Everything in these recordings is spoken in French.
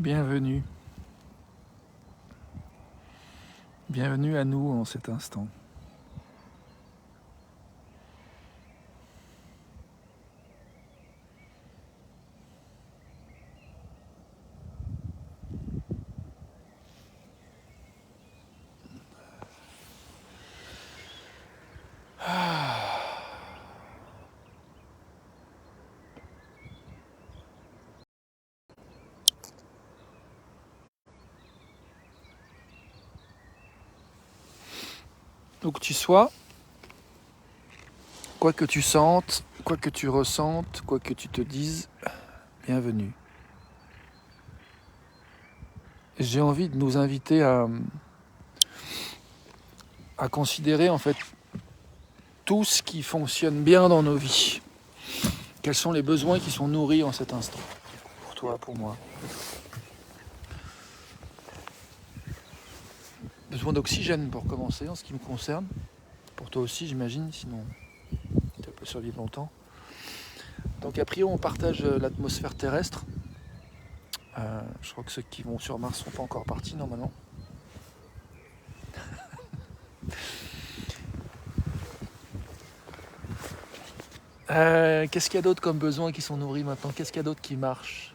Bienvenue. Bienvenue à nous en cet instant. Où que tu sois, quoi que tu sentes, quoi que tu ressentes, quoi que tu te dises, bienvenue. J'ai envie de nous inviter à considérer en fait tout ce qui fonctionne bien dans nos vies. Quels sont les besoins qui sont nourris en cet instant, pour toi, pour moi. Besoin d'oxygène pour commencer en ce qui me concerne. Pour toi aussi j'imagine, sinon tu peux survivre longtemps. Donc a priori on partage l'atmosphère terrestre. Je crois que ceux qui vont sur Mars ne sont pas encore partis normalement. Qu'est-ce qu'il y a d'autre comme besoins qui sont nourris maintenant? Qu'est-ce qu'il y a d'autre qui marche?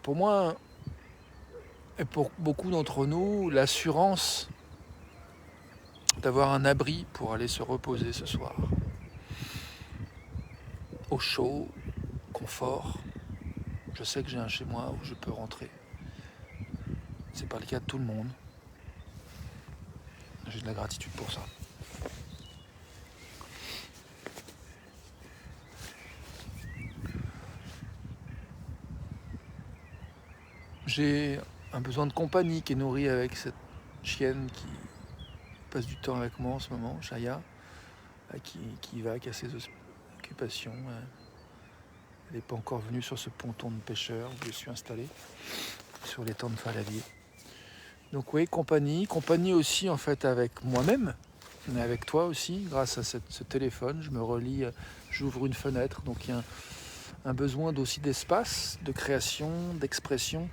Pour moi, et pour beaucoup d'entre nous, l'assurance d'avoir un abri pour aller se reposer ce soir. Au chaud, confort. Je sais que j'ai un chez moi où je peux rentrer. C'est pas le cas de tout le monde. J'ai de la gratitude pour ça. J'ai un besoin de compagnie qui est nourri avec cette chienne qui passe du temps avec moi en ce moment, Chaya, qui va, qui a ses occupations. Elle n'est pas encore venue sur ce ponton de pêcheur où je suis installé, sur l'étang de Falavier. Donc oui, compagnie aussi en fait avec moi-même, mais avec toi aussi, grâce à ce téléphone, je me relie, j'ouvre une fenêtre, donc il y a un besoin aussi d'espace, de création, d'expression.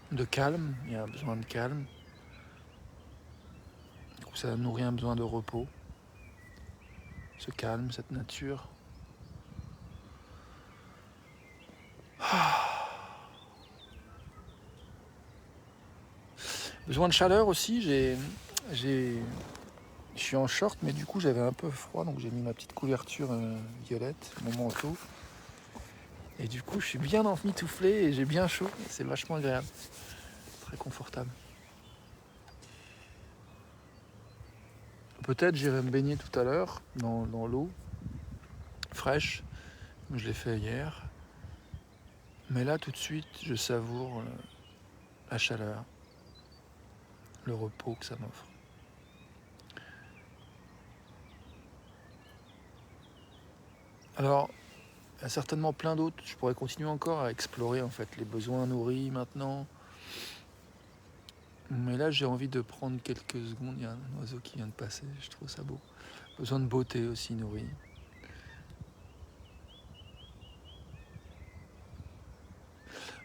De calme, il y a un besoin de calme. Du coup, ça nourrit un besoin de repos. Ce calme, cette nature. Besoin de chaleur aussi, je suis en short, mais du coup j'avais un peu froid, donc j'ai mis ma petite couverture violette, mon manteau. Et du coup je suis bien emmitouflé et j'ai bien chaud, c'est vachement agréable, très confortable. Peut-être j'irai me baigner tout à l'heure dans l'eau fraîche, comme je l'ai fait hier. Mais là tout de suite je savoure la chaleur, le repos que ça m'offre. Alors, il y a certainement plein d'autres. Je pourrais continuer encore à explorer en fait les besoins nourris maintenant. Mais là, j'ai envie de prendre quelques secondes. Il y a un oiseau qui vient de passer, je trouve ça beau. Besoin de beauté aussi nourrie.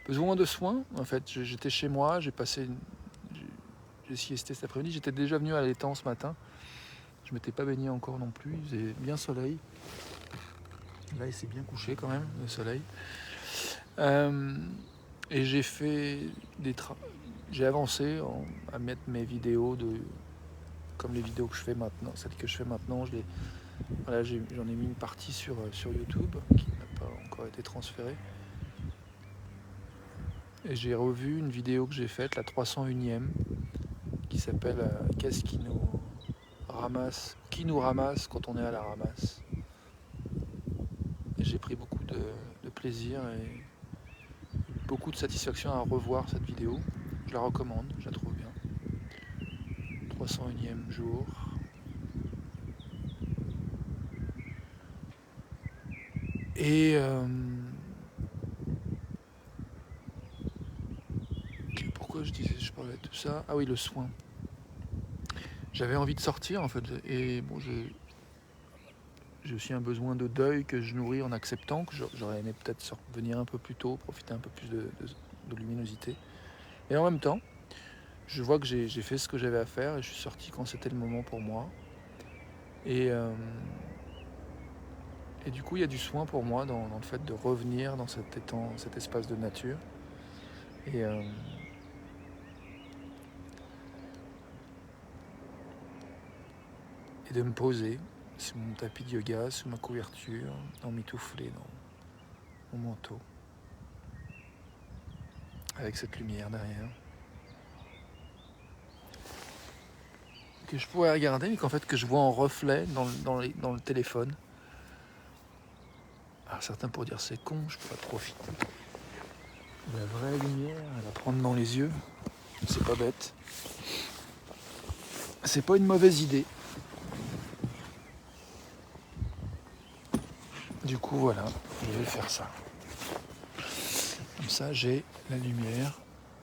Besoin de soins, en fait. J'étais chez moi, j'ai siesté cet après-midi. J'étais déjà venu à l'étang ce matin. Je m'étais pas baigné encore non plus. Il faisait bien soleil. Là, il s'est bien couché quand même, le soleil. Et j'ai fait j'ai avancé à mettre mes vidéos comme les vidéos que je fais maintenant, celles que je fais maintenant, j'en ai mis une partie sur YouTube qui n'a pas encore été transférée. Et j'ai revu une vidéo que j'ai faite, la 301e, qui s'appelle Qu'est-ce qui nous ramasse quand on est à la ramasse. Et j'ai pris beaucoup de plaisir et beaucoup de satisfaction à revoir cette vidéo. Je la recommande, je la trouve bien. 301e jour. Et pourquoi je parlais de tout ça. Ah oui, le soin. J'avais envie de sortir en fait, et bon, j'ai aussi un besoin de deuil que je nourris en acceptant, que j'aurais aimé peut-être venir un peu plus tôt, profiter un peu plus de luminosité. Et en même temps, je vois que j'ai fait ce que j'avais à faire et je suis sorti quand c'était le moment pour moi. Et du coup, il y a du soin pour moi dans le fait de revenir dans cet espace de nature. Et, et de me poser sur mon tapis de yoga, sous ma couverture, m'emmitoufler dans mon manteau, avec cette lumière derrière. Que je pourrais regarder, mais qu'en fait que je vois en reflet dans le téléphone. Alors certains pourraient dire c'est con, je pourrais profiter de la vraie lumière, la prendre dans les yeux. C'est pas bête. C'est pas une mauvaise idée. Du coup voilà, je vais faire ça. Comme ça j'ai la lumière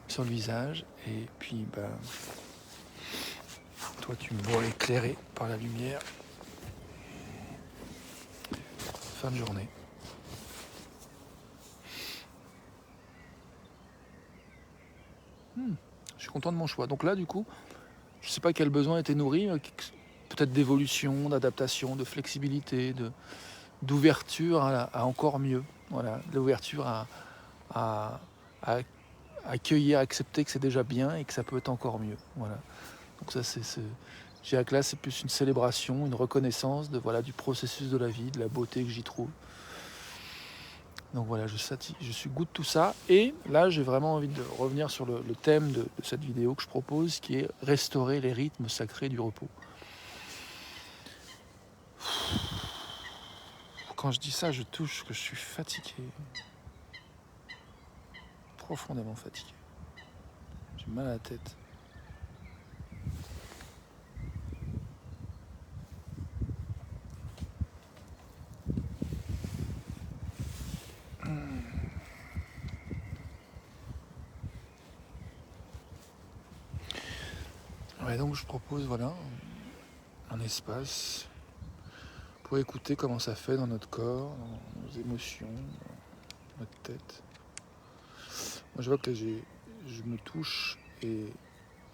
sur le visage et puis toi tu me vois éclairé par la lumière. Fin de journée. Je suis content de mon choix. Donc là du coup, je ne sais pas quel besoin était nourri, peut-être d'évolution, d'adaptation, de flexibilité, d'ouverture à encore mieux. Voilà, l'ouverture à accueillir, à accepter que c'est déjà bien et que ça peut être encore mieux. Voilà. Donc ça, je dirais que là, c'est plus une célébration, une reconnaissance du processus de la vie, de la beauté que j'y trouve. Donc voilà, je suis goût de tout ça. Et là, j'ai vraiment envie de revenir sur le thème de cette vidéo que je propose, qui est restaurer les rythmes sacrés du repos. Quand je dis ça, je touche que je suis fatigué. Profondément fatigué. J'ai mal à la tête. Ouais, donc je propose un espace pour écouter comment ça fait dans notre corps, dans nos émotions, dans notre tête. Moi, je vois que je me touche et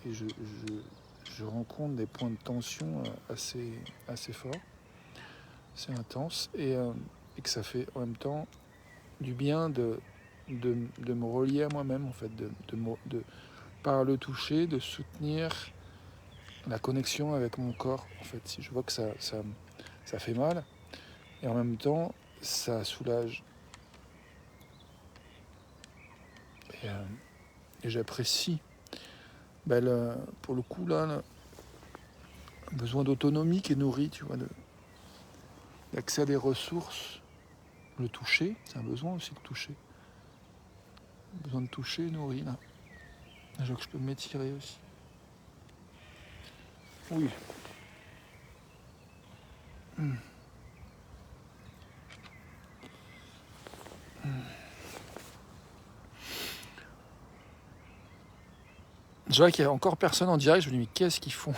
je rencontre des points de tension assez forts, assez intenses, et que ça fait en même temps du bien de me relier à moi-même, en fait, par le toucher, de soutenir la connexion avec mon corps. En fait, si je vois que ça fait mal, et en même temps, ça soulage. Et j'apprécie, pour le coup, là, le besoin d'autonomie qui est nourri, tu vois, d'accès à des ressources. Le toucher, c'est un besoin aussi de toucher. Besoin de toucher, nourri, là. Je vois que je peux m'étirer aussi. Oui. Je vois qu'il y a encore personne en direct, je me dis mais qu'est-ce qu'ils font?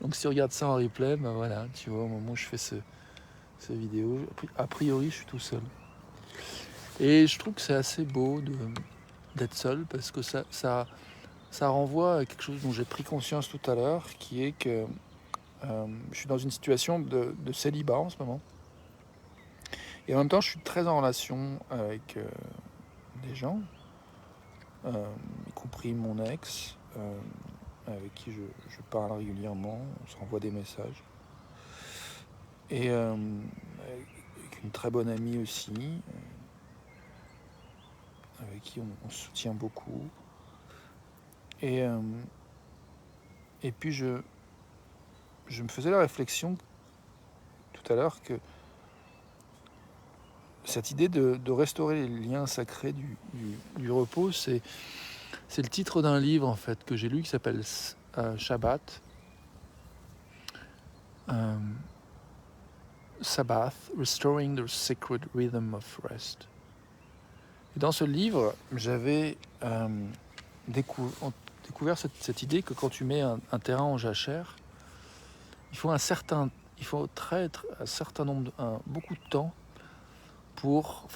Donc si tu regardes ça en replay, voilà, tu vois, au moment où je fais cette vidéo, a priori je suis tout seul. Et je trouve que c'est assez beau d'être seul parce que ça renvoie à quelque chose dont j'ai pris conscience tout à l'heure, qui est que je suis dans une situation de célibat en ce moment. Et en même temps, je suis très en relation avec des gens, y compris mon ex, avec qui je parle régulièrement, on s'envoie des messages. Et avec une très bonne amie aussi, avec qui on se soutient beaucoup. Et puis je me faisais la réflexion tout à l'heure que cette idée de restaurer les liens sacrés du repos, c'est le titre d'un livre en fait que j'ai lu qui s'appelle Shabbat. Sabbath, Restoring the Sacred Rhythm of Rest. Et dans ce livre, j'avais découvert cette idée que quand tu mets un terrain en jachère, il faut un certain nombre, beaucoup de temps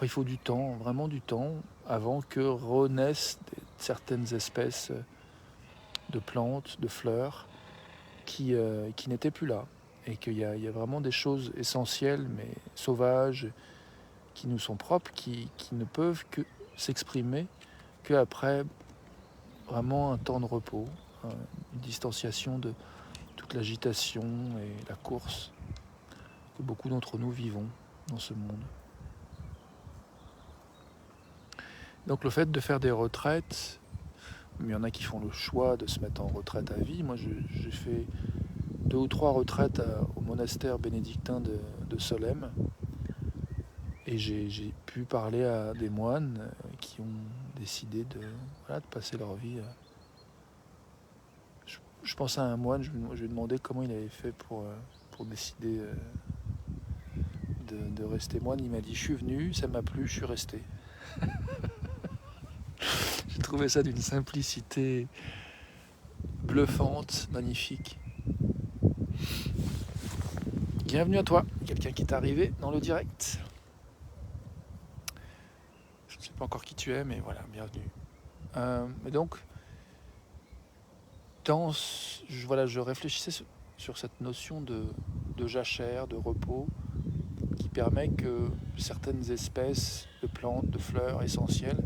il faut du temps, vraiment du temps, avant que renaissent certaines espèces de plantes, de fleurs, qui n'étaient plus là. Et qu'il y a vraiment des choses essentielles, mais sauvages, qui nous sont propres, qui ne peuvent que s'exprimer qu'après vraiment un temps de repos, une distanciation de toute l'agitation et la course que beaucoup d'entre nous vivons dans ce monde. Donc le fait de faire des retraites, il y en a qui font le choix de se mettre en retraite à vie. Moi j'ai fait 2 ou 3 retraites au monastère bénédictin de Solesmes. Et j'ai pu parler à des moines qui ont décidé de passer leur vie. Je pense à un moine, je lui ai demandé comment il avait fait pour décider de rester moine. Il m'a dit: je suis venu, ça m'a plu, je suis resté. J'ai trouvé ça d'une simplicité bluffante, magnifique. Bienvenue à toi, quelqu'un qui est arrivé dans le direct. Je ne sais pas encore qui tu es, mais voilà, bienvenue. Et donc, je réfléchissais sur cette notion de jachère, de repos, qui permet que certaines espèces de plantes, de fleurs essentielles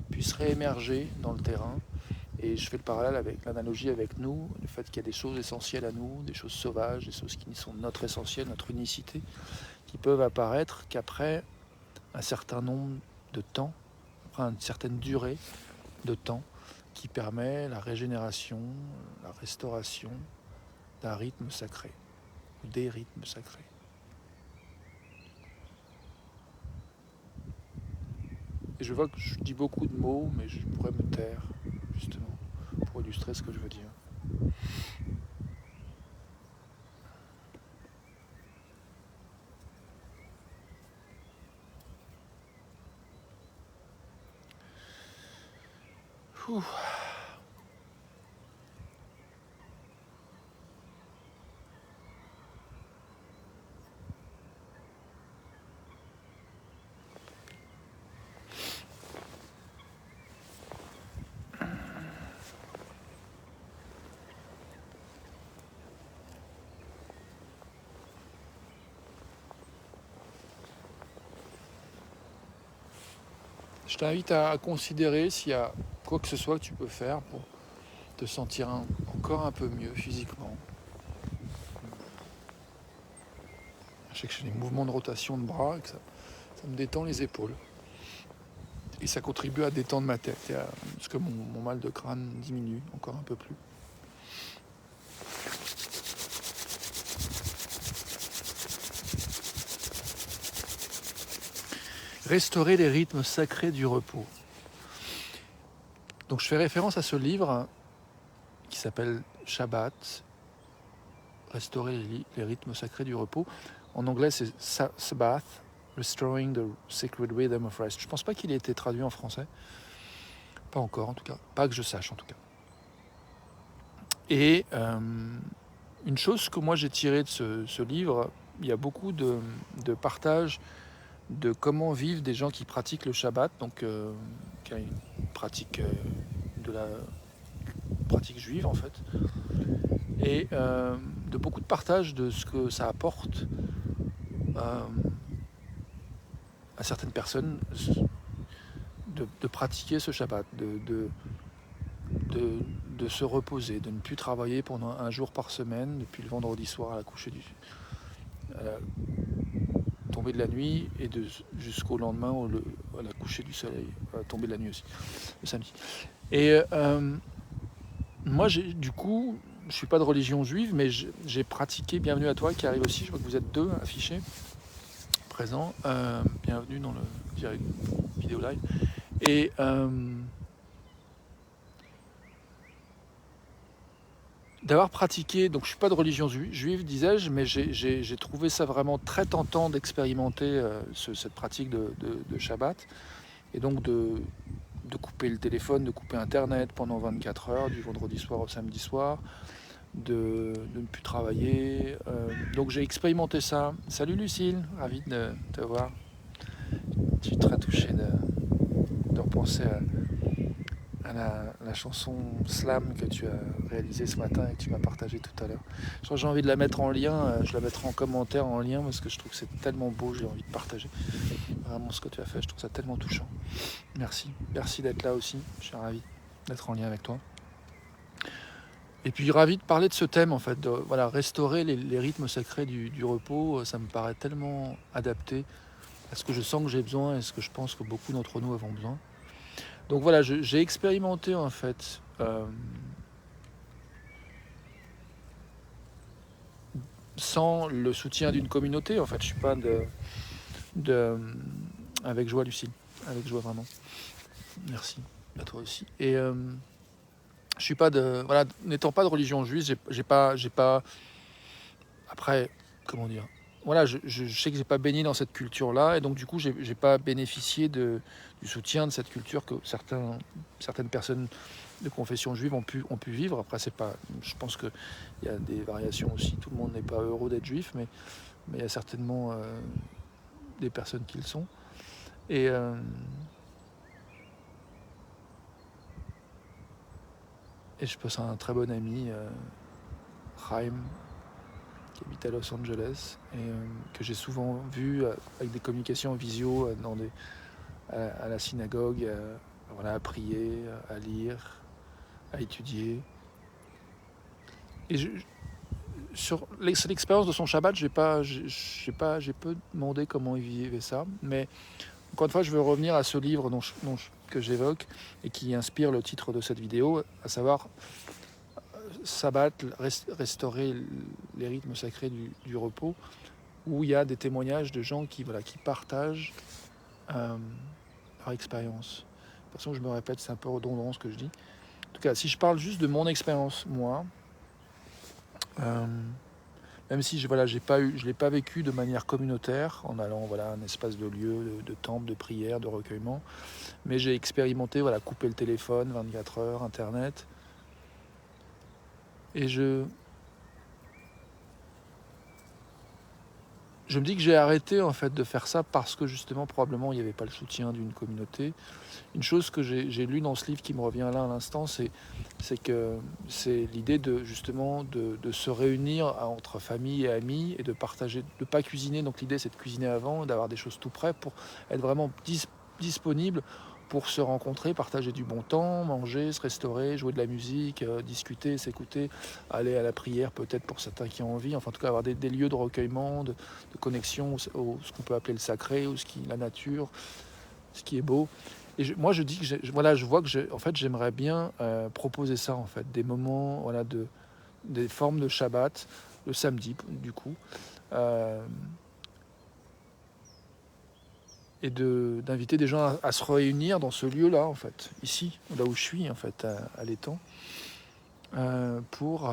puissent réémerger dans le terrain. Et je fais le parallèle avec l'analogie avec nous, le fait qu'il y a des choses essentielles à nous, des choses sauvages, des choses qui sont notre essentiel, notre unicité, qui peuvent apparaître qu'après un certain nombre de temps, après une certaine durée de temps, qui permet la régénération, la restauration d'un rythme sacré, ou des rythmes sacrés. Et je vois que je dis beaucoup de mots, mais je pourrais me taire, justement, pour illustrer ce que je veux dire. Ouh. Je t'invite à considérer s'il y a quoi que ce soit que tu peux faire pour te sentir encore un peu mieux physiquement. Je sais que j'ai des mouvements de rotation de bras et que ça me détend les épaules. Et ça contribue à détendre ma tête, parce que mon mal de crâne diminue encore un peu plus. Restaurer les rythmes sacrés du repos. Donc je fais référence à ce livre qui s'appelle Shabbat, Restaurer les rythmes sacrés du repos. En anglais c'est Sabbath, Restoring the Sacred Rhythm of Rest. Je ne pense pas qu'il ait été traduit en français. Pas encore en tout cas, pas que je sache en tout cas. Et une chose que moi j'ai tirée de ce livre, il y a beaucoup de partage de comment vivent des gens qui pratiquent le Shabbat, donc qui a une pratique de la pratique juive en fait, et de beaucoup de partage de ce que ça apporte à certaines personnes de pratiquer ce Shabbat, de se reposer, de ne plus travailler pendant un jour par semaine, depuis le vendredi soir à la coucher tomber de la nuit et jusqu'au lendemain à la coucher du soleil, tomber de la nuit aussi, le samedi. Et moi, du coup, je suis pas de religion juive, mais j'ai pratiqué. Bienvenue à toi qui arrive aussi. Je vois que vous êtes 2 affichés, présents. Bienvenue dans le direct vidéo live. Et d'avoir pratiqué, donc je suis pas de religion juive, disais-je, mais j'ai trouvé ça vraiment très tentant d'expérimenter cette pratique de Shabbat, Et donc de couper le téléphone, de couper Internet pendant 24 heures, du vendredi soir au samedi soir, de ne plus travailler. Donc j'ai expérimenté ça. Salut Lucille, ravi de te voir. Je suis très touché de repenser à la chanson Slam que tu as réalisée ce matin et que tu m'as partagée tout à l'heure. Je crois que j'ai envie de la mettre en lien, je la mettrai en commentaire en lien parce que je trouve que c'est tellement beau, j'ai envie de partager vraiment ce que tu as fait, je trouve ça tellement touchant. Merci, merci d'être là aussi, je suis ravi d'être en lien avec toi. Et puis ravi de parler de ce thème en fait, de voilà, restaurer les rythmes sacrés du repos, ça me paraît tellement adapté à ce que je sens que j'ai besoin et ce que je pense que beaucoup d'entre nous avons besoin. Donc voilà, j'ai expérimenté en fait sans le soutien d'une communauté. En fait, je suis pas avec joie Lucille, avec joie vraiment. Merci à toi aussi. Et je suis pas voilà, n'étant pas de religion juive, j'ai pas après comment dire. Voilà, je sais que j'ai pas baigné dans cette culture-là, et donc du coup, j'ai pas bénéficié du soutien de cette culture que certaines personnes de confession juive ont pu vivre. Après, c'est pas, je pense qu'il y a des variations aussi. Tout le monde n'est pas heureux d'être juif, mais il y a certainement des personnes qui le sont. Et je pense à un très bon ami, Chaim, qui habite à Los Angeles, et que j'ai souvent vu avec des communications en visio à la synagogue, voilà, à prier, à lire, à étudier. Et sur l'expérience de son Shabbat, j'ai peu demandé comment il vivait ça, mais encore une fois, je veux revenir à ce livre que j'évoque et qui inspire le titre de cette vidéo, à savoir Sabbat, restaurer les rythmes sacrés du repos, où il y a des témoignages de gens qui partagent leur expérience. De toute façon, je me répète, c'est un peu redondant ce que je dis. En tout cas, si je parle juste de mon expérience, moi, même si je ne l'ai pas vécu de manière communautaire, en allant à un espace de lieu, de temple, de prière, de recueillement, mais j'ai expérimenté couper le téléphone, 24 heures, Internet, et je me dis que j'ai arrêté en fait de faire ça parce que justement probablement il n'y avait pas le soutien d'une communauté. Une chose que j'ai lue dans ce livre qui me revient là à l'instant, c'est que c'est l'idée de justement de se réunir entre famille et amis et de partager, de ne pas cuisiner. Donc l'idée c'est de cuisiner avant, d'avoir des choses tout prêt pour être vraiment disponible pour se rencontrer, partager du bon temps, manger, se restaurer, jouer de la musique, discuter, s'écouter, aller à la prière peut-être pour certains qui ont envie, enfin en tout cas avoir des lieux de recueillement, de connexion ce qu'on peut appeler le sacré ou la nature, ce qui est beau. Et moi je dis que je vois que en fait j'aimerais bien proposer ça en fait, des moments des formes de Shabbat, le samedi du coup, et d'inviter des gens à se réunir dans ce lieu-là, en fait, ici, là où je suis, en fait, à l'étang, pour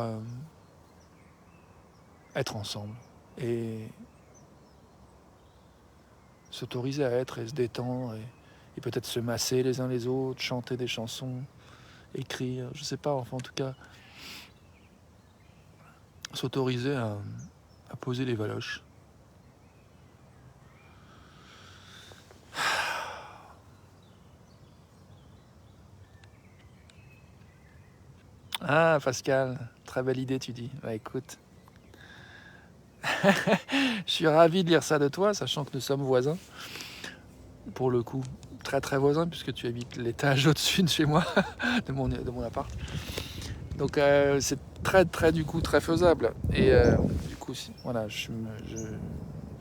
être ensemble et s'autoriser à être et se détendre et peut-être se masser les uns les autres, chanter des chansons, écrire, je sais pas, enfin en tout cas, s'autoriser à poser les valoches. Ah, Pascal, très belle idée, tu dis. Bah écoute, je suis ravi de lire ça de toi, sachant que nous sommes voisins. Pour le coup, très très voisins, puisque tu habites l'étage au-dessus de chez moi, de mon appart. Donc c'est du coup très faisable. Et du coup, voilà, je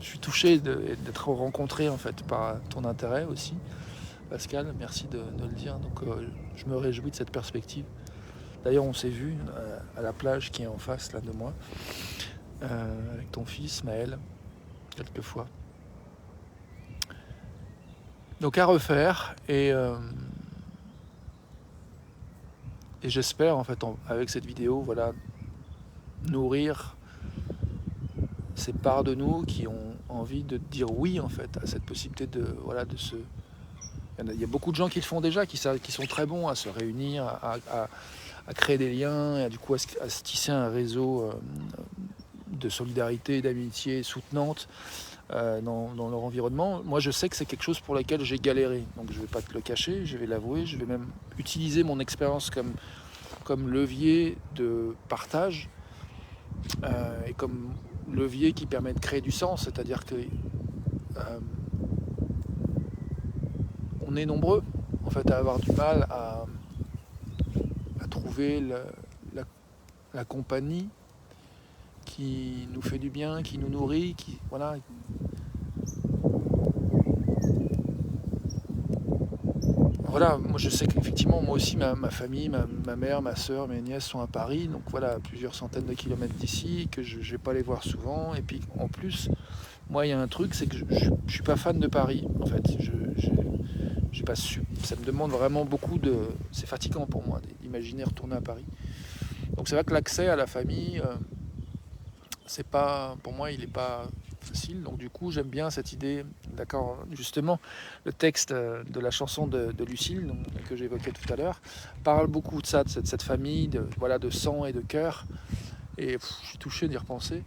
suis touché d'être rencontré en fait par ton intérêt aussi, Pascal. Merci de le dire. Donc je me réjouis de cette perspective. D'ailleurs, on s'est vu à la plage qui est en face là de moi, avec ton fils Maël, quelques fois. Donc à refaire et j'espère en fait avec cette vidéo, voilà, nourrir ces parts de nous qui ont envie de dire oui en fait à cette possibilité de Il y a beaucoup de gens qui le font déjà, qui sont très bons à se réunir, à créer des liens, et du coup à se tisser un réseau de solidarité, d'amitié soutenante dans leur environnement. Moi, je sais que c'est quelque chose pour lequel j'ai galéré, donc je ne vais pas te le cacher, je vais l'avouer, je vais même utiliser mon expérience comme levier de partage et comme levier qui permet de créer du sens, c'est-à-dire que on est nombreux en fait à avoir du mal à trouver la compagnie qui nous fait du bien, qui nous nourrit, voilà. Voilà, moi je sais qu'effectivement, moi aussi, ma famille, ma mère, ma soeur, mes nièces sont à Paris, donc voilà, à plusieurs centaines de kilomètres d'ici, que je ne vais pas les voir souvent. Et puis en plus, moi il y a un truc, c'est que je ne suis pas fan de Paris, en fait. J'ai pas su, ça me demande vraiment beaucoup de... C'est fatigant pour moi d'imaginer retourner à Paris. Donc c'est vrai que l'accès à la famille, c'est pas, pour moi, il n'est pas facile. Donc du coup, j'aime bien cette idée, d'accord, justement, le texte de la chanson de Lucille, donc, que j'évoquais tout à l'heure, parle beaucoup de ça, de cette famille, voilà, de sang et de cœur. Et je suis touché d'y repenser.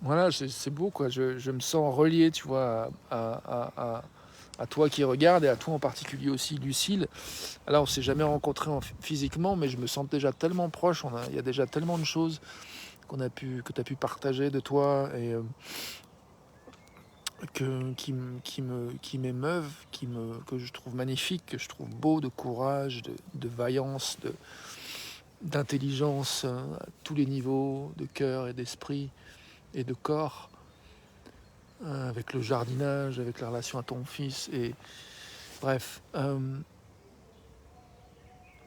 Voilà, c'est beau, quoi. Je me sens relié, tu vois, à toi qui regarde et à toi en particulier aussi, Lucille. Alors, on s'est jamais rencontrés physiquement, mais je me sens déjà tellement proche. Il y a déjà tellement de choses que tu as pu partager de toi et qui m'émeuvent, que je trouve magnifique, que je trouve beau, de courage, de vaillance, d'intelligence à tous les niveaux, de cœur et d'esprit et de corps, avec le jardinage, avec la relation à ton fils. Et bref,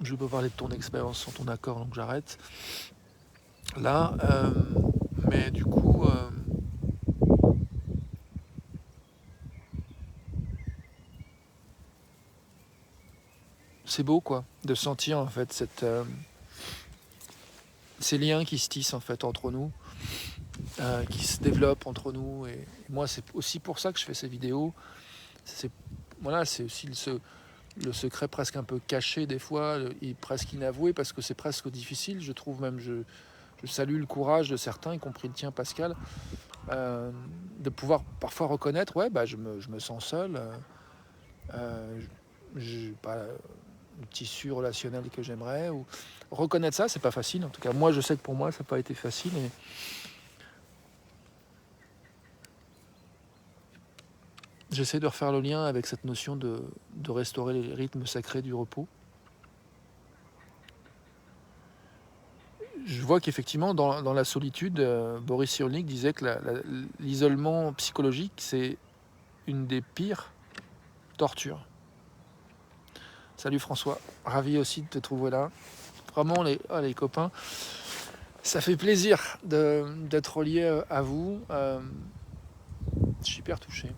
je peux parler de ton expérience sans ton accord, donc j'arrête là. Mais du coup, c'est beau, quoi, de sentir en fait ces liens qui se tissent en fait entre nous, qui se développent entre nous. Et moi, c'est aussi pour ça que je fais ces vidéos. Voilà, c'est aussi le secret presque un peu caché des fois, et presque inavoué, parce que c'est presque difficile, je trouve même. Je salue le courage de certains, y compris le tien, Pascal, de pouvoir parfois reconnaître, ouais, bah, je me sens seul, j'ai pas le tissu relationnel que j'aimerais, ou reconnaître ça, c'est pas facile. En tout cas, moi, je sais que pour moi, ça n'a pas été facile. Et j'essaie de refaire le lien avec cette notion de restaurer les rythmes sacrés du repos. Je vois qu'effectivement, dans la solitude, Boris Cyrulnik disait que l'isolement psychologique, c'est une des pires tortures. Salut François, ravi aussi de te trouver là. Vraiment, les copains, ça fait plaisir d'être relié à vous. Je suis hyper touché.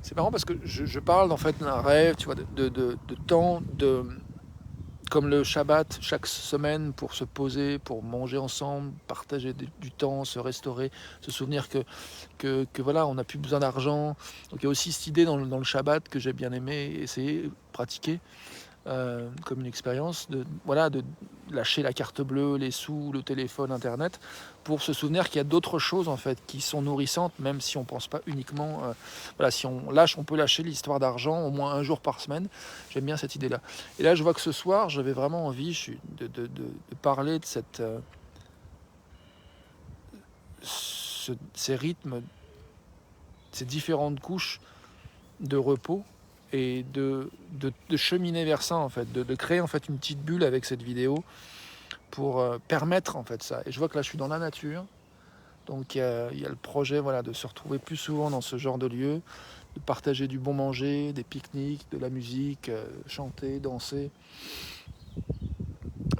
C'est marrant parce que je parle en fait d'un rêve, tu vois, de temps, comme le Shabbat chaque semaine, pour se poser, pour manger ensemble, partager du temps, se restaurer, se souvenir que voilà, on n'a plus besoin d'argent. Donc il y a aussi cette idée dans le Shabbat que j'ai bien aimé essayer de pratiquer comme une expérience, de lâcher la carte bleue, les sous, le téléphone, internet, pour se souvenir qu'il y a d'autres choses en fait qui sont nourrissantes, même si on pense pas uniquement. Voilà, si on peut lâcher l'histoire d'argent au moins un jour par semaine. J'aime bien cette idée-là. Et là, je vois que ce soir, j'avais vraiment envie de parler de ces rythmes, ces différentes couches de repos, et de cheminer vers ça en fait, de créer en fait une petite bulle avec cette vidéo pour permettre en fait ça. Et je vois que là je suis dans la nature, donc il y a le projet, voilà, de se retrouver plus souvent dans ce genre de lieu, de partager du bon manger, des pique-niques, de la musique, chanter, danser.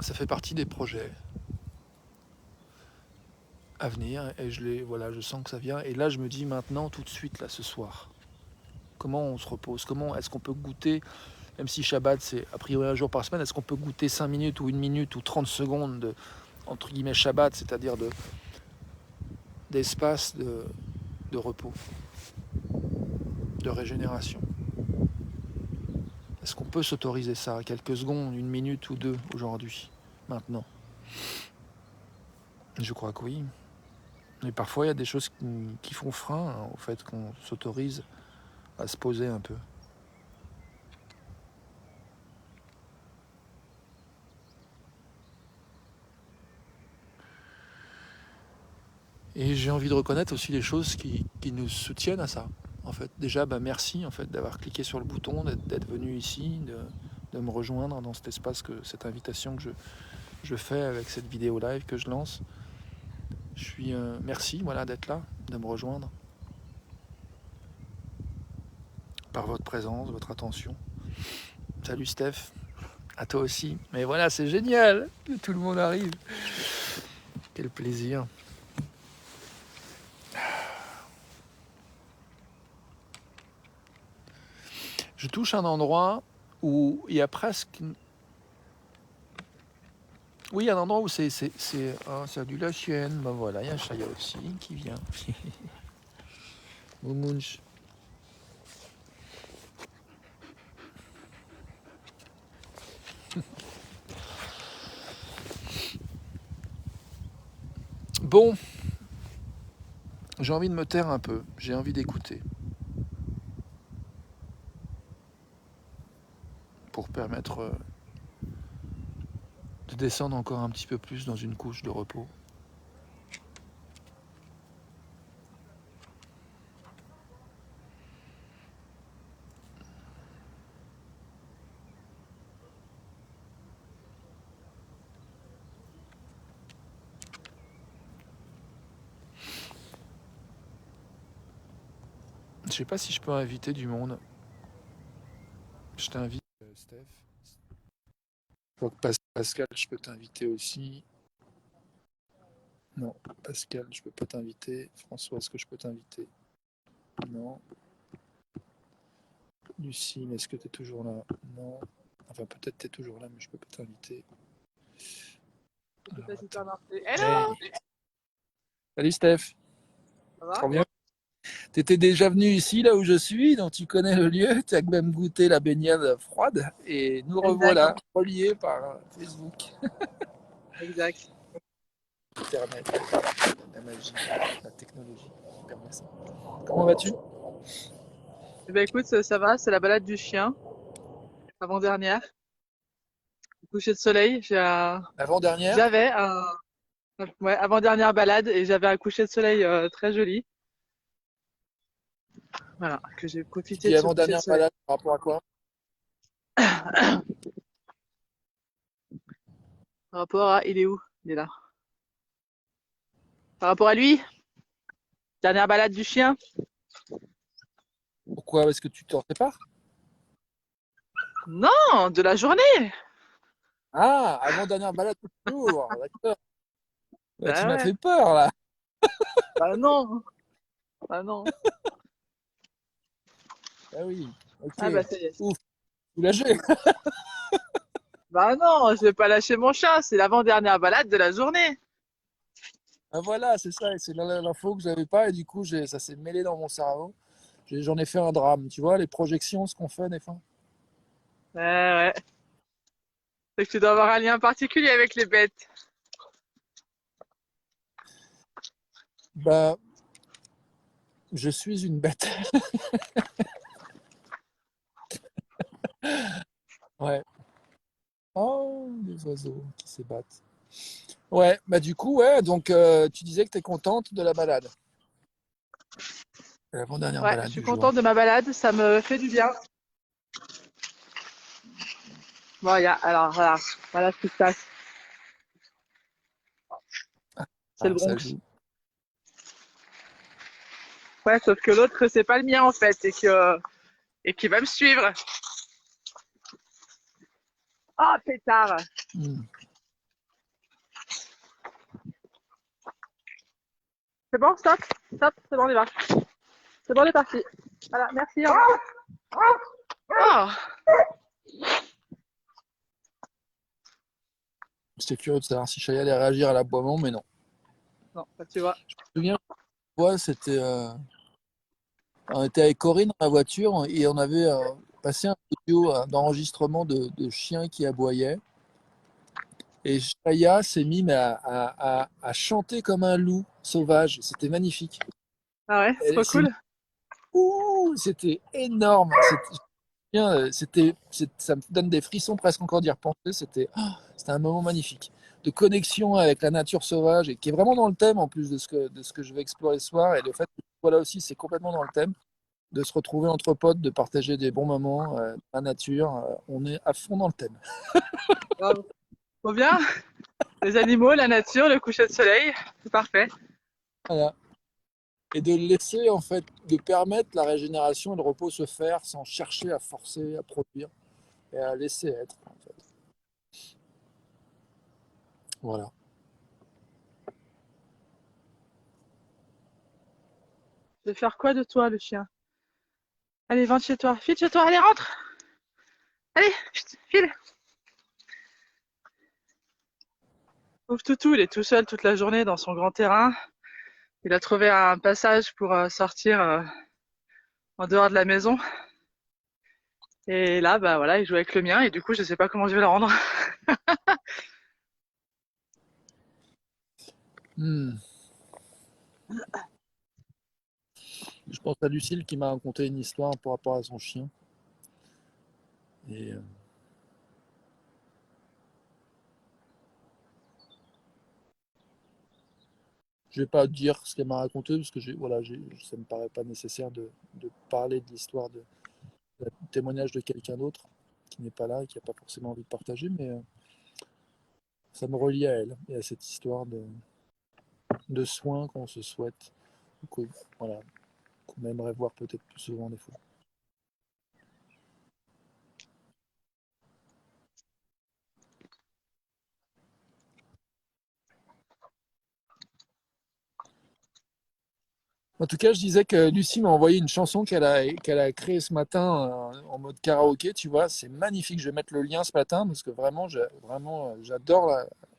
Ça fait partie des projets à venir, et je sens que ça vient. Et là je me dis maintenant, tout de suite, là, ce soir, comment on se repose, comment est-ce qu'on peut goûter, même si Shabbat c'est a priori un jour par semaine, est-ce qu'on peut goûter 5 minutes ou 1 minute ou 30 secondes entre guillemets Shabbat, c'est-à-dire d'espace de repos, de régénération. Est-ce qu'on peut s'autoriser ça, quelques secondes, une minute ou deux aujourd'hui, maintenant? Je crois que oui. Mais parfois, il y a des choses qui font frein au fait qu'on s'autorise à se poser un peu. Et j'ai envie de reconnaître aussi les choses qui nous soutiennent à ça. En fait, déjà, merci en fait d'avoir cliqué sur le bouton, d'être venu ici, de me rejoindre dans cet espace, cette invitation que je fais avec cette vidéo live que je lance. Je suis merci, voilà, d'être là, de me rejoindre par votre présence, votre attention. Salut Steph, à toi aussi. Mais voilà, c'est génial que tout le monde arrive. Quel plaisir. Je touche un endroit où il y a presque... Oui, un endroit où c'est du la chienne. Ben voilà, il y a un Chaya aussi qui vient. Moumounch. Bon, j'ai envie de me taire un peu. J'ai envie d'écouter. Pour permettre de descendre encore un petit peu plus dans une couche de repos. Je sais pas si je peux inviter du monde. Je t'invite, Steph. Je crois que Pascal, je peux t'inviter aussi. Non, Pascal, je peux pas t'inviter. François, est-ce que je peux t'inviter? Non. Lucie, est-ce que tu es toujours là? Non. Enfin, peut-être tu es toujours là, mais je peux pas t'inviter. Hello. Hey. Salut Steph. Ça va? Trop bien. Tu étais déjà venu ici, là où je suis, donc tu connais le lieu. Tu as même goûté la baignade froide. Et nous Exact. revoilà, reliés par Facebook. Exact. Internet, la magie, la technologie qui permet ça. Comment vas-tu? Eh ben écoute, ça va, c'est la balade du chien, avant-dernière. Coucher de soleil, Avant-dernière? j'avais ouais, avant-dernière balade et j'avais un coucher de soleil très joli. Voilà, que j'ai Tu profité dis de ce coucher de avant-dernière soleil. balade par rapport à quoi? Par rapport à, il est où? Il est là. Par rapport à lui, dernière balade du chien? Pourquoi? Est-ce que tu t'en sépares? Non, de la journée. Ah, avant-dernière balade tout jour, d'accord. Bah, tu Bah m'as ouais. fait peur là. Bah non. Bah non. Ah oui, ok. Ah bah ça y est. Ouf, soulagé. Bah non, je vais pas lâcher mon chat, c'est l'avant-dernière balade de la journée. Ah voilà, c'est ça, c'est l'info que j'avais pas et du coup ça s'est mêlé dans mon cerveau. J'en ai fait un drame, tu vois, les projections, ce qu'on fait des fois. Ouais, ouais. C'est que tu dois avoir un lien particulier avec les bêtes. Bah, je suis une bête. Ouais. Oh, les oiseaux qui s'ébattent. Ouais, bah du coup, ouais, donc tu disais que tu es contente de la balade. L'avant-dernière Ouais, je balade suis du jour. contente de ma balade, ça me fait du bien. Bon, alors voilà ce qui se passe. C'est le Ah, ça Bronx. joue. Ouais, sauf que l'autre, c'est pas le mien en fait, et qui va me suivre. Oh, pétard. Hmm. C'est bon, stop, stop, c'est bon, on y va. C'est bon, on est parti. Voilà, merci. Au revoir. Oh, J'étais curieux de savoir si Chaya allait réagir à l'aboiement, mais non. Non, ça, tu vois. Je me souviens, ouais, on était avec Corinne dans la voiture et on avait passé un audio d'enregistrement de chiens qui aboyaient. Et Chaya s'est mis à chanter comme un loup sauvage. C'était magnifique. Ah ouais, Elle trop s'est mis, cool. ouh, c'était énorme. Ça me donne des frissons presque encore d'y repenser. C'était un moment magnifique de connexion avec la nature sauvage et qui est vraiment dans le thème en plus de ce que je vais explorer ce soir. Et le fait que voilà aussi, c'est complètement dans le thème de se retrouver entre potes, de partager des bons moments, la nature. On est à fond dans le thème. Bravo. Trop bien. Les animaux, la nature, le coucher de soleil, c'est parfait. Voilà. Et de laisser, en fait, de permettre la régénération et le repos se faire sans chercher à forcer, à produire et à laisser être. En fait. Voilà. Je vais faire quoi de toi, le chien? Allez, va chez toi. File chez toi, allez, rentre. Allez, file. Pauvre toutou, il est tout seul toute la journée dans son grand terrain. Il a trouvé un passage pour sortir en dehors de la maison. Et là, bah voilà, il joue avec le mien et du coup, je sais pas comment je vais le rendre. Hmm. Je pense à Lucille qui m'a raconté une histoire par rapport à son chien. Et je vais pas dire ce qu'elle m'a raconté parce que voilà, ça me paraît pas nécessaire de parler de l'histoire du témoignage de quelqu'un d'autre qui n'est pas là et qui n'a pas forcément envie de partager, mais ça me relie à elle et à cette histoire de soins qu'on se souhaite, voilà, qu'on aimerait voir peut-être plus souvent des fois. En tout cas, je disais que Lucie m'a envoyé une chanson qu'elle a créée ce matin en mode karaoké, tu vois, c'est magnifique, je vais mettre le lien ce matin parce que vraiment, j'adore,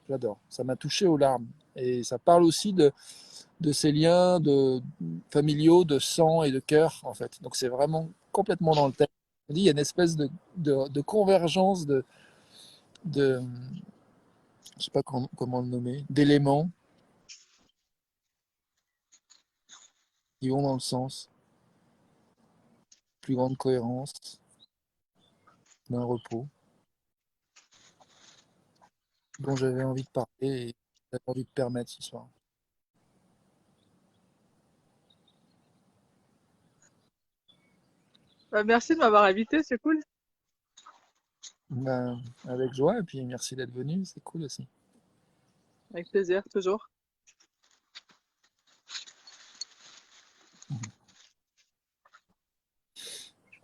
j'adore, ça m'a touché aux larmes. Et ça parle aussi de ces liens familiaux, de sang et de cœur, en fait. Donc c'est vraiment complètement dans le thème. On dit, il y a une espèce de convergence de, je sais pas comment le nommer, d'éléments qui vont dans le sens, plus grande cohérence, d'un repos, dont j'avais envie de parler et j'avais envie de permettre ce soir. Bah, merci de m'avoir invité, c'est cool. Ben, avec joie, et puis merci d'être venu, c'est cool aussi. Avec plaisir, toujours.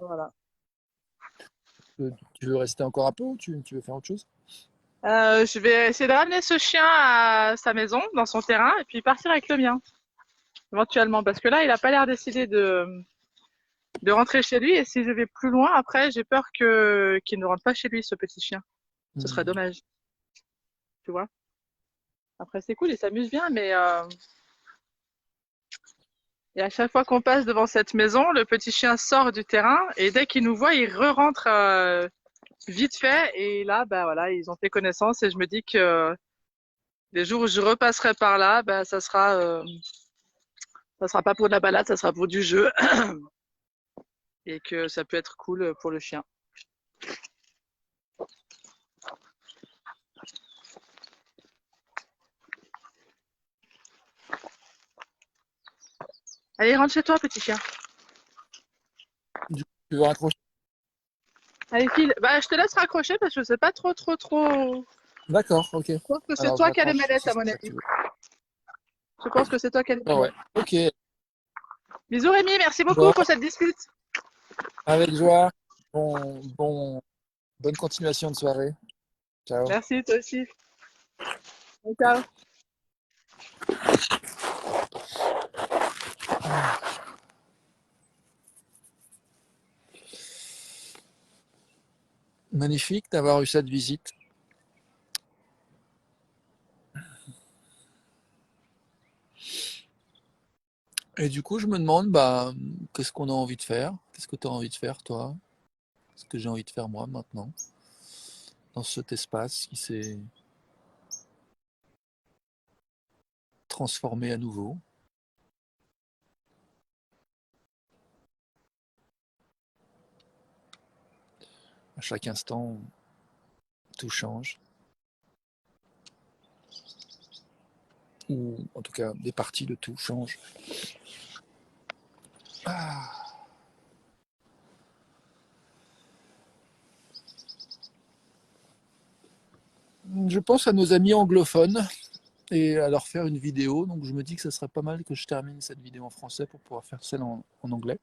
Voilà. Tu veux rester encore un peu ou tu veux faire autre chose? Je vais essayer de ramener ce chien à sa maison, dans son terrain, et puis partir avec le mien, éventuellement. Parce que là, il a pas l'air décidé de rentrer chez lui. Et si je vais plus loin, après, j'ai peur qu'il ne rentre pas chez lui, ce petit chien. Ce serait Hmm. dommage, tu vois. Après, c'est cool, il s'amuse bien, mais et à chaque fois qu'on passe devant cette maison, le petit chien sort du terrain et dès qu'il nous voit, il re-rentre vite fait. Et là, bah voilà, ils ont fait connaissance et je me dis que les jours où je repasserai par là, bah ça sera pas pour de la balade, ça sera pour du jeu et que ça peut être cool pour le chien. Allez, rentre chez toi, petit chien. Du coup, tu veux raccrocher? Allez, file. Bah, je te laisse raccrocher parce que je sais pas trop. D'accord, ok. Je pense que c'est Alors je toi qui as les raccroche manettes, si à c'est mon ça que avis. tu veux. Je pense que c'est toi qui as les Ah ouais, manettes. ok. Bisous Rémi, merci beaucoup Bon, pour cette dispute. avec joie. Bonne continuation de soirée. Ciao. Merci, toi aussi. Ciao. Magnifique d'avoir eu cette visite. Et du coup, je me demande, bah, qu'est-ce qu'on a envie de faire? Qu'est-ce que tu as envie de faire, toi? Ce que j'ai envie de faire, moi, maintenant, dans cet espace qui s'est transformé à nouveau. À chaque instant, tout change. Ou en tout cas, des parties de tout changent. Ah. Je pense à nos amis anglophones et à leur faire une vidéo. Donc je me dis que ça serait pas mal que je termine cette vidéo en français pour pouvoir faire celle en anglais.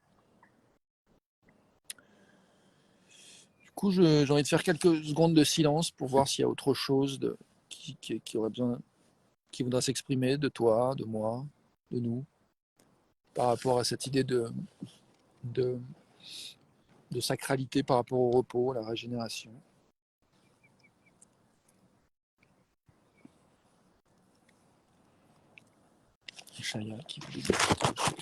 Du coup, j'ai envie de faire quelques secondes de silence pour voir s'il y a autre chose qui aurait besoin, qui voudra s'exprimer de toi, de moi, de nous, par rapport à cette idée de, de sacralité par rapport au repos, à la régénération. Chaya qui voulait dire quelque chose.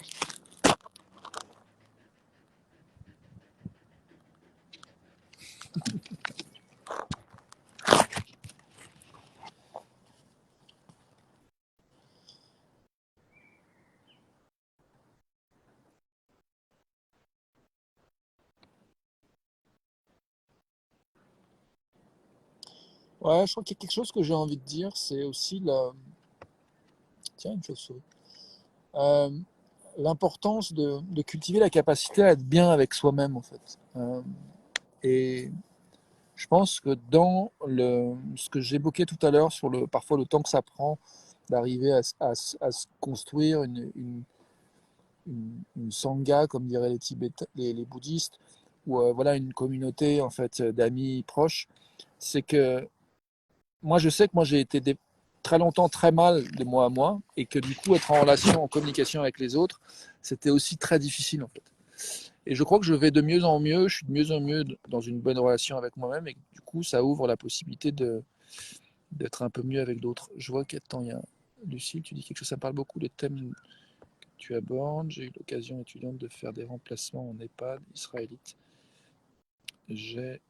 Ouais, je crois qu'il y a quelque chose que j'ai envie de dire, c'est aussi la. Tiens, une chauve-souris. Euh, L'importance de cultiver la capacité à être bien avec soi-même, en fait. Et je pense que dans ce que j'évoquais tout à l'heure sur parfois le temps que ça prend d'arriver à se construire une sangha, comme diraient les bouddhistes, ou voilà, une communauté en fait d'amis proches, c'est que moi je sais que moi j'ai été très longtemps très mal de moi à moi, et que du coup être en relation, en communication avec les autres, c'était aussi très difficile en fait. Et je crois que je vais de mieux en mieux, je suis de mieux en mieux dans une bonne relation avec moi-même, et du coup ça ouvre la possibilité d'être un peu mieux avec d'autres. Je vois qu'attends, il y a Lucille, tu dis quelque chose, ça me parle beaucoup des thèmes que tu abordes. J'ai eu l'occasion étudiante de faire des remplacements en EHPAD israélite. J'ai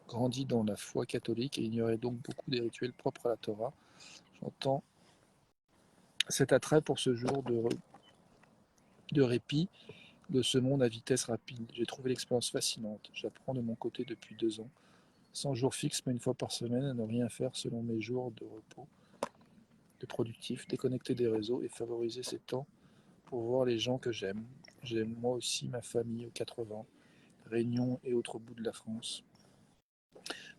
grandi dans la foi catholique et ignorais donc beaucoup des rituels propres à la Torah. J'entends cet attrait pour ce jour de répit de ce monde à vitesse rapide. J'ai trouvé l'expérience fascinante. J'apprends de mon côté depuis 2 ans, sans jour fixe, mais une fois par semaine, à ne rien faire selon mes jours de repos, de productif, déconnecter des réseaux et favoriser ces temps pour voir les gens que j'aime. J'aime moi aussi ma famille aux 80, Réunion et autres bouts de la France.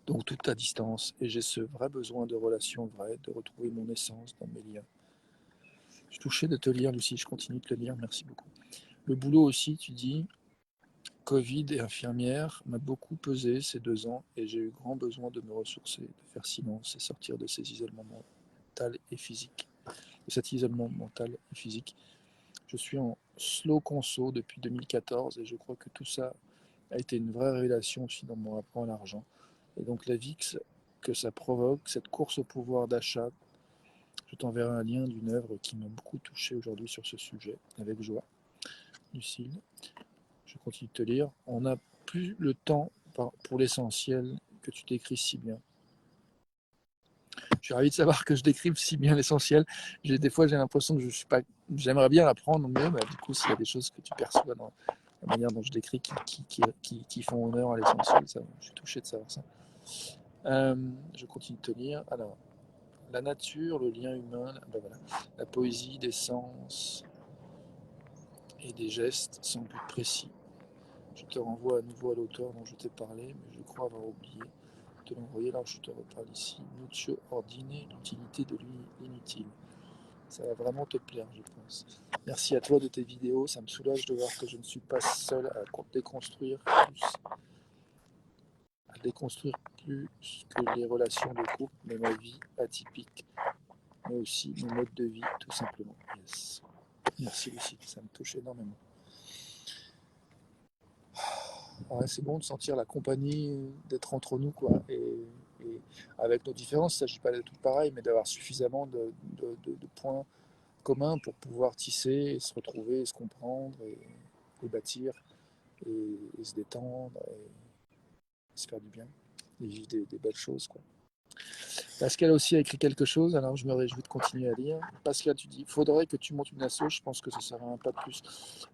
Donc tout à distance, et j'ai ce vrai besoin de relations vraies, de retrouver mon essence dans mes liens. Je suis touché de te lire, Lucie, je continue de te lire, merci beaucoup. Le boulot aussi, tu dis, Covid et infirmière, m'a beaucoup pesé ces 2 ans, et j'ai eu grand besoin de me ressourcer, de faire silence et sortir de ces isolements mental et physique, de cet isolement mental et physique. Je suis en slow conso depuis 2014, et je crois que tout ça a été une vraie révélation aussi dans mon rapport à l'argent. Et donc la vie que ça provoque, cette course au pouvoir d'achat, je t'enverrai un lien d'une œuvre qui m'a beaucoup touché aujourd'hui sur ce sujet, avec joie. Lucille, je continue de te lire. On n'a plus le temps pour l'essentiel que tu décris si bien. Je suis ravi de savoir que je décrive si bien l'essentiel. Des fois, j'ai l'impression que je suis pas. J'aimerais bien l'apprendre mieux, mais du coup, s'il y a des choses que tu perçois dans la manière dont je décris qui font honneur à l'essentiel, je suis touché de savoir ça. Je continue de te lire. Alors, la nature, le lien humain, ben voilà, la poésie des sens et des gestes sans but précis. Je te renvoie à nouveau à l'auteur dont je t'ai parlé, mais je crois avoir oublié de l'envoyer, alors je te reparle ici. Nutio Ordine, l'utilité de l'inutile. Ça va vraiment te plaire, je pense. Merci à toi de tes vidéos, ça me soulage de voir que je ne suis pas seul à déconstruire plus que les relations de couple, mais ma vie atypique, mais aussi mon mode de vie, tout simplement. Yes. Merci Lucie, ça me touche énormément. Ouais, c'est bon de sentir la compagnie, d'être entre nous, quoi. Et avec nos différences, il ne s'agit pas d'être tout pareil, mais d'avoir suffisamment de points commun pour pouvoir tisser, se retrouver, se comprendre et bâtir et se détendre et se faire du bien et vivre des belles choses, quoi. Pascal aussi a écrit quelque chose, alors je me réjouis de continuer à lire. Pascal, tu dis, il faudrait que tu montes une asso, je pense que ça sera un pas de plus.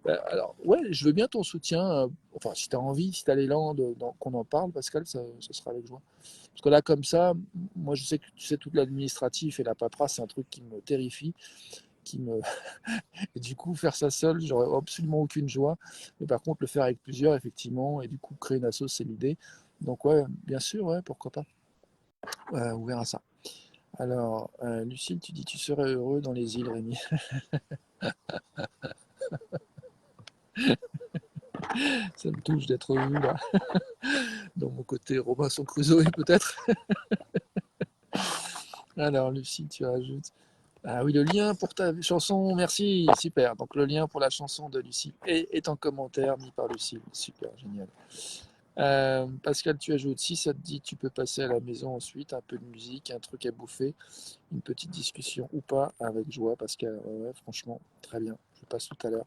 Alors, ouais, je veux bien ton soutien, enfin, si tu as envie, si tu as l'élan qu'on en parle, Pascal, ça sera avec joie. Parce que là, comme ça, moi, je sais que tu sais, tout l'administratif et la paperasse, c'est un truc qui me terrifie, qui me... Et du coup, faire ça seul, j'aurais absolument aucune joie. Mais par contre, le faire avec plusieurs, effectivement, et du coup, créer une asso, c'est l'idée. Donc, ouais, bien sûr, ouais, pourquoi pas. On verra ça. Alors, Lucille, tu dis tu serais heureux dans les îles, Rémi. Ça me touche d'être vu là, dans mon côté Robinson Crusoe peut-être. Alors, Lucille, tu rajoutes. Ah oui, le lien pour ta chanson, merci, super. Donc, le lien pour la chanson de Lucille est en commentaire mis par Lucille. Super, génial. Pascal, tu ajoutes, si ça te dit, tu peux passer à la maison ensuite, un peu de musique, un truc à bouffer, une petite discussion ou pas, avec joie, Pascal. Ouais, ouais, franchement, très bien. Je passe tout à l'heure.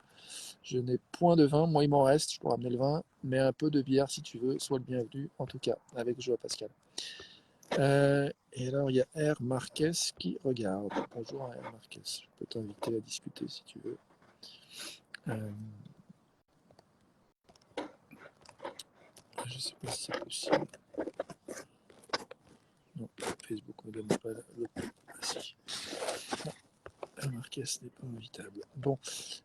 Je n'ai point de vin, moi il m'en reste, je pourrais amener le vin, mais un peu de bière si tu veux, sois le bienvenu, en tout cas, avec joie, Pascal. Et alors, il y a R. Marquez qui regarde. Bonjour R. Marquez, je peux t'inviter à discuter si tu veux. Je ne sais pas si c'est possible. Non, Facebook me demande pas le. Ah si. Non, R. Marquez n'est pas invitable. Bon,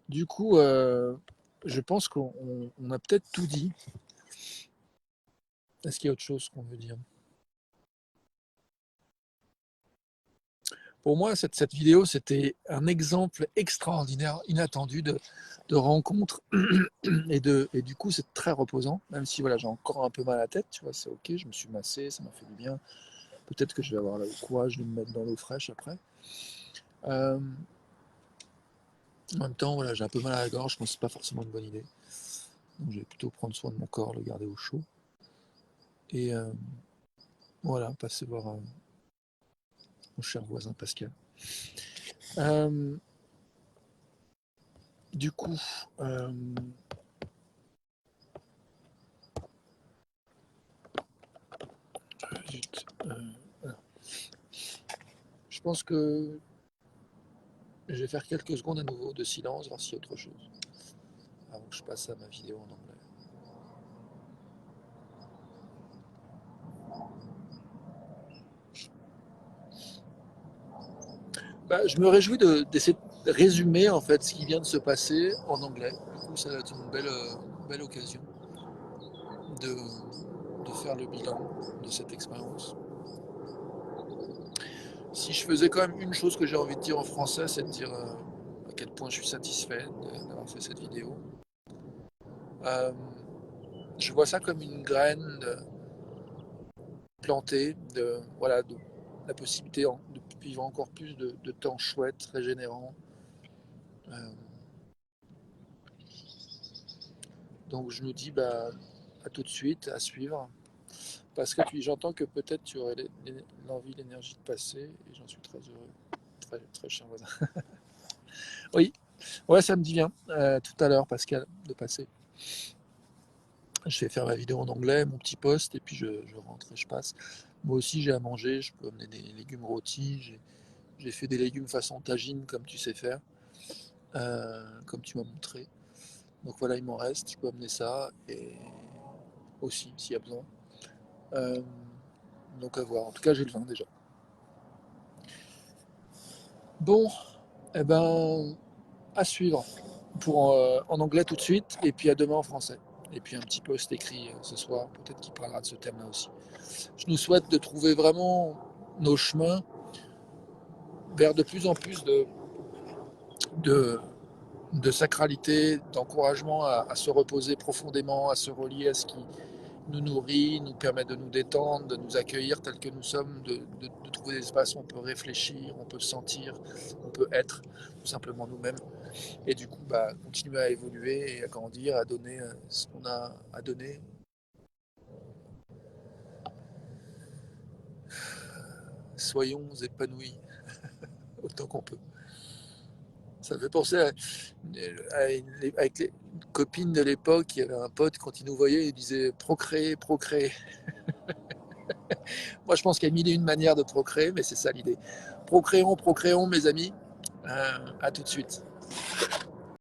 du coup, je pense qu'on a peut-être tout dit. Est-ce qu'il y a autre chose qu'on veut dire? Pour moi, cette vidéo, c'était un exemple extraordinaire, inattendu de rencontre. Et du coup, c'est très reposant, même si voilà, j'ai encore un peu mal à la tête, tu vois, c'est ok, je me suis massé, ça m'a fait du bien. Peut-être que je vais avoir le courage de me mettre dans l'eau fraîche après. En même temps, voilà, j'ai un peu mal à la gorge, je pense que c'est pas forcément une bonne idée. Donc je vais plutôt prendre soin de mon corps, le garder au chaud. Et voilà, passer voir mon cher voisin Pascal. Du coup, je pense que je vais faire quelques secondes à nouveau de silence, voir s'il y a autre chose, avant que je passe à ma vidéo en anglais. Je me réjouis d'essayer de résumer en fait ce qui vient de se passer en anglais. Du coup, ça va être une belle occasion de faire le bilan de cette expérience. Si je faisais quand même une chose que j'ai envie de dire en français, c'est de dire à quel point je suis satisfait d'avoir fait cette vidéo. Je vois ça comme une graine plantée, voilà, de la possibilité de vivre encore plus de temps chouette, régénérant. Donc je nous dis à tout de suite, à suivre. Parce que puis j'entends que peut-être tu aurais l'envie, l'énergie de passer, et j'en suis très heureux. Très, très cher voisin. Oui, ouais, ça me dit bien. Tout à l'heure, Pascal, de passer. Je vais faire ma vidéo en anglais, mon petit post, et puis je rentre et je passe. Moi aussi, j'ai à manger, je peux amener des légumes rôtis. J'ai fait des légumes façon tagine, comme tu sais faire, comme tu m'as montré. Donc voilà, il m'en reste, je peux amener ça, et aussi, s'il y a besoin. Donc à voir. En tout cas, j'ai le vin déjà. Bon, eh ben, à suivre pour en anglais tout de suite, et puis à demain en français. Et puis un petit post écrit ce soir, peut-être qu'il parlera de ce thème-là aussi. Je nous souhaite de trouver vraiment nos chemins vers de plus en plus de, de sacralité, d'encouragement à se reposer profondément, à se relier à ce qui nous nourrit, nous permet de nous détendre, de nous accueillir tels que nous sommes, de trouver des espaces où on peut réfléchir, on peut sentir, on peut être tout simplement nous-mêmes. Et du coup, continuer à évoluer et à grandir, à donner ce qu'on a à donner. Soyons épanouis autant qu'on peut. Ça me fait penser avec les copines de l'époque, il y avait un pote, quand il nous voyait, il disait procréer, procréer. Moi, je pense qu'il y a mille et une manières de procréer, mais c'est ça l'idée. Procréons, procréons, mes amis. À tout de suite.